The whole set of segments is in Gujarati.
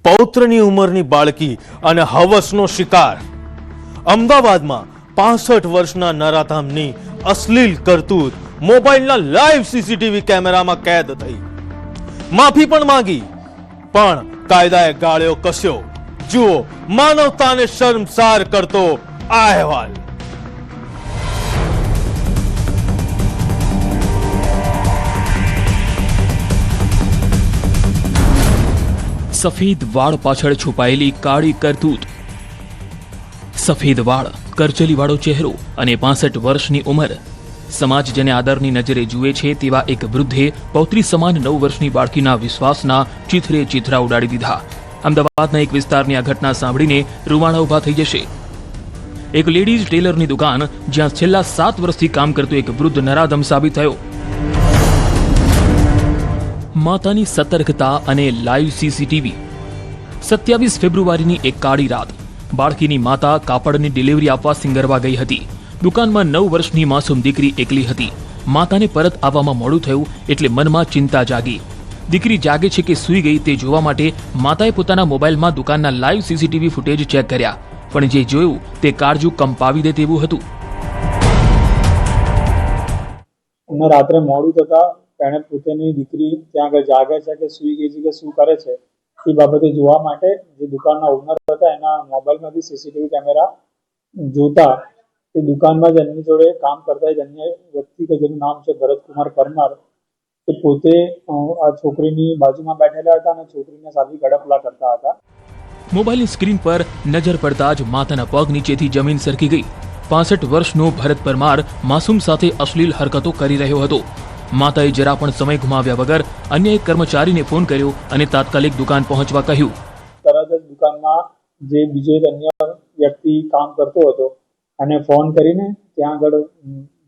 પૌત્રની ઉંમરની બાળકી અને હવસનો શિકાર। અમદાવાદમાં 65 વર્ષના નરાધામની અશ્લીલ કરતૂત મોબાઈલના લાઈવ સીસીટીવી કેમેરામાં કેદ થઈ। માફી પણ માંગી, પણ કાયદાએ ગાળ્યો કસ્યો। જુઓ માનવતાને શર્મસાર કરતો આ અહેવાલ। સફેદ વાળ પાછળ છુપાયેલી કાળી કરતૂત। સફેદ વાળ, કરચલીવાળો ચહેરો અને 65 વર્ષની ઉંમર। સમાજ જેને આદરની નજરે જુએ છે તેવા એક વૃદ્ધે પૌત્રી સમાન 9 વર્ષની બાળકીના વિશ્વાસના ચીથરે ચીથરા ઉડાડી દીધા। અમદાવાદના એક વિસ્તારની આ ઘટના સાંભળીને રૂવાણા ઉભા થઈ જશે। એક લેડીઝ ટેલરની દુકાન જ્યાં છેલ્લા 7 વર્ષથી કામ કરતો એક વૃદ્ધ નરાધમ સાબિત થયો। માતાની સતર્કતા અને લાઈવ સીસીટીવી। 27 ફેબ્રુઆરીની એક કાળી રાત, બાળકીની માતા કાપડની ડિલિવરી આપવા સિંગરવા ગઈ હતી। દુકાનમાં 9 વર્ષની માસૂમ દીકરી એકલી હતી। માતાને પરત આવવામાં મોડું થયું એટલે મનમાં ચિંતા જાગી। દીકરી જાગે છે કે સૂઈ ગઈ તે જોવા માટે માતાએ પોતાના મોબાઈલમાં દુકાનના લાઈવ સીસીટીવી ફૂટેજ ચેક કર્યા, પણ જે જોયું તે કાળજું કંપાવી દે તેવું હતું। રાત્રે મોડું થતા તેણે પોતાની દીકરી ત્યાં આગળ જાગે છે કે સૂઈ ગઈ છે કે શું કરે છે એ બાબતે જોવા માટે જે દુકાનના ઓનર હતા એના મોબાઈલમાંથી સીસીટીવી કેમેરા જોતા એ દુકાનમાં જ એમની જોડે કામ કરતા એક અન્ય વ્યક્તિ કે જેનું નામ છે ભરતકુમાર પરમાર, એ પોતે આ છોકરીની બાજુમાં બેઠેલા હતા અને છોકરીને સાથે ગડપલા કરતા હતા। મોબાઈલની સ્ક્રીન પર નજર પડતા જ માતાના પગ નીચેથી જમીન સરકી ગઈ। 65 વર્ષનો ભરત પરમાર માસૂમ સાથે અશ્લીલ હરકતો કરી રહ્યો હતો। માતાએ જરા પણ સમય ગુમાવ્યા વગર અન્ય એક કર્મચારીને ફોન કર્યો અને તાત્કાલિક દુકાન પહોંચવા કહ્યું। તરત જ દુકાનમાં જે બીજો એક અન્ય વ્યક્તિ કામ કરતો હતો અને ફોન કરીને ત્યાં આગળ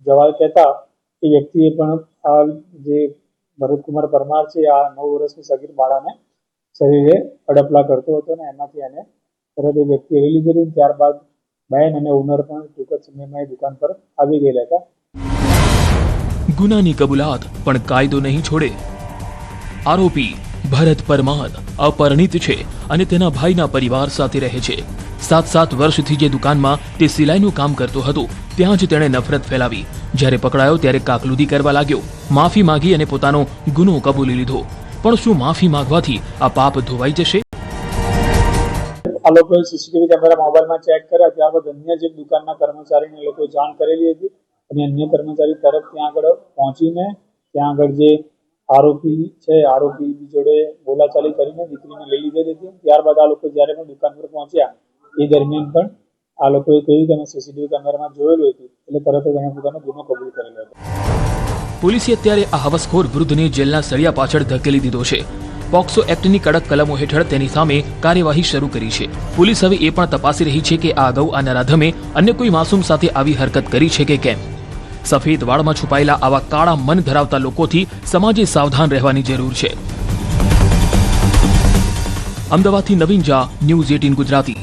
જવા કહેતા એ વ્યક્તિએ પણ આ જે ભરતકુમાર પરમાર છે આ 9 વર્ષની સગીર બાળાને શરીરે અડપલા કરતો હતો ને એમાંથી એને તરત એ વ્યક્તિએ લઈ લીધેલી। ત્યારબાદ બહેન અને ઓનર પણ ટૂંક જ સમયમાં એ દુકાન પર આવી ગયેલા હતા। ગુનાની કબૂલાત પણ કાયદો નહીં છોડે। આરોપી ભરત પરમાર અપરિણિત છે અને તેના ભાઈના પરિવાર સાથે રહે છે। 7 વર્ષથી જે દુકાનમાં તે સિલાઈનું કામ કરતો હતો ત્યાં જ તેણે નફરત ફેલાવી। જ્યારે પકડાયો ત્યારે કાકલુદી કરવા લાગ્યો, માફી માંગી અને પોતાનો ગુનો કબૂલી લીધો। પણ શું માફી માંગવાથી આ પાપ ધોવાઈ જશે? આ લોકોએ સીસીટીવી કેમેરા મોબાઈલમાં ચેક કર્યા, ત્યારબાદ અન્ય જે દુકાનના કર્મચારીને લોકો જાણ કરેલી હતી અને અન્ય કર્મચારી તરત ત્યાં આગળ પહોંચીને ત્યાં આગળ જે આરોપી છે આરોપી જોડે બોલાચાલી કરીને દીકરીને લઈ લીધેલી હતી। ત્યારબાદ આ લોકો જ્યારે પણ દુકાન પર પહોંચ્યા એ દરમિયાન પણ આ લોકોએ કહ્યું કે અમે સીસીટીવી કેમેરામાં જોયેલું હતું એટલે તરત જ એને પોતાનો ગુનો કબૂલ કરેલો હતો। પોલીસે અત્યારે આ હવસખોર વૃદ્ધને જેલના સળિયા પાછળ ધકેલી દીધો છે। પોક્સો એક્ટની કડક કલમો હેઠળ તેની સામે કાર્યવાહી શરૂ કરી છે। પોલીસ હવે એ પણ તપાસી રહી છે કે આ અગાઉ આ નરાધમે અન્ય કોઈ માસૂમ સાથે આવી હરકત કરી છે કે કેમ। સફેદ વાળમાં છુપાયેલા આવા કાળા મન ધરાવતા લોકોથી સમાજે સાવધાન રહેવાની જરૂર છે। અમદાવાદથી નવીન ઝા, ન્યૂઝ 18 ગુજરાતી।